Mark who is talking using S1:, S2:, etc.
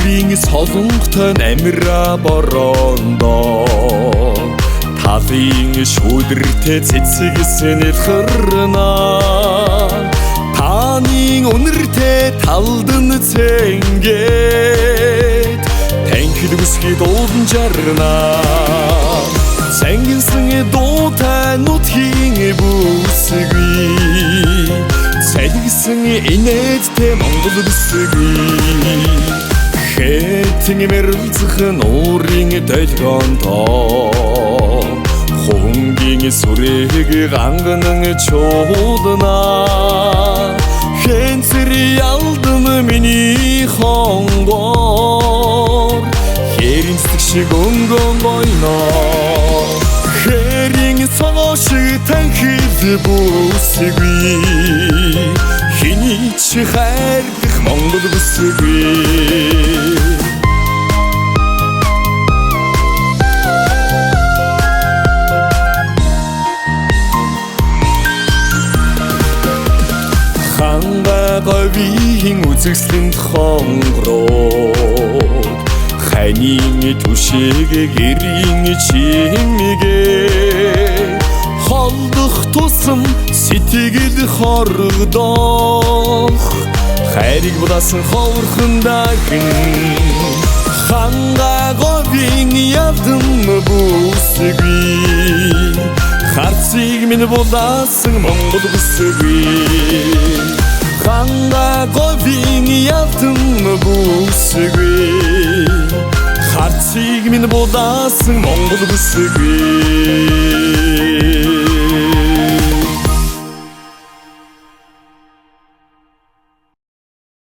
S1: Хээрийн солонготой амира борондоо талын шүүдэртэй цэцэгснэл хөрнө Таның үнэртэй талдан цэнгээд танхил үсгий дуулан жарна Сангинсан дуутай нутгийн бүсгүй Салгисан инээдтэй Монгол бүсгүй Хэтэн мэрэлцэх нуурын долгионтоо Хунгийн сүрэг ганганан чуулна Хэнцэр ялдам миний хонгор Хээрийн цэцэг шиг өнгөн бойно Хээрийн цогоо шиг танхил бүсгүй Хэний ч хайрлах Монгол бүсгүй Говийн үзэсгэлэнт хонгороод Ханийн түшиг гэрийн чимгээ Холдох тусам сэтгэл хоргодох Хайрыг будаасан ховорхон дахин Ханга говийн ялдан бүсгүй Харцыг минь будаасан Монгол бүсгүй Ханга говийн ялдан бүсгүй Харцыг минь будаасан Монгол бүсгүй